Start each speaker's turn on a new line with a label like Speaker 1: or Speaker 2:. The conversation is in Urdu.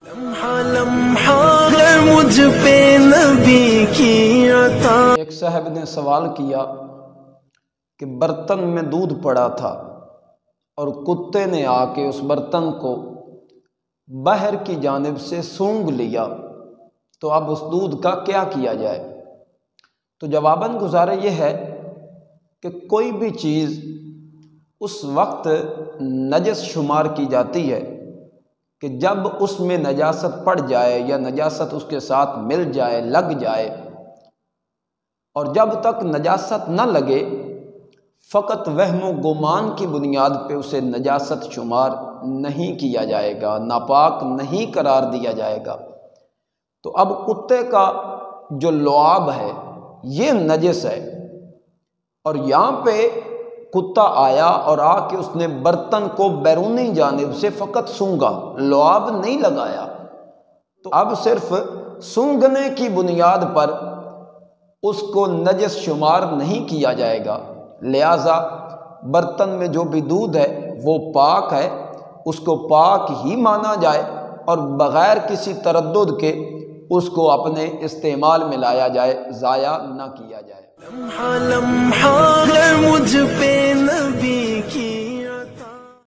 Speaker 1: لمحہ لمحہ ہے مجھ پہ نبی کی عطا۔
Speaker 2: ایک صاحب نے سوال کیا کہ برتن میں دودھ پڑا تھا اور کتے نے آ کے اس برتن کو باہر کی جانب سے سونگھ لیا، تو اب اس دودھ کا کیا کیا جائے؟ تو جواباً گزارا یہ ہے کہ کوئی بھی چیز اس وقت نجس شمار کی جاتی ہے کہ جب اس میں نجاست پڑ جائے یا نجاست اس کے ساتھ مل جائے، لگ جائے، اور جب تک نجاست نہ لگے فقط وہم و گمان کی بنیاد پہ اسے نجاست شمار نہیں کیا جائے گا، ناپاک نہیں قرار دیا جائے گا۔ تو اب کتے کا جو لعاب ہے یہ نجس ہے، اور یہاں پہ کتا آیا اور آ کے اس نے برتن کو بیرونی جانب سے فقط سونگا، لعاب نہیں لگایا، تو اب صرف سونگنے کی بنیاد پر اس کو نجس شمار نہیں کیا جائے گا، لہٰذا برتن میں جو بھی دودھ ہے وہ پاک ہے، اس کو پاک ہی مانا جائے اور بغیر کسی تردد کے اس کو اپنے استعمال میں لایا جائے، ضائع نہ کیا جائے۔
Speaker 1: لمحہ لمحہ ہے مجھ پہ نبی کی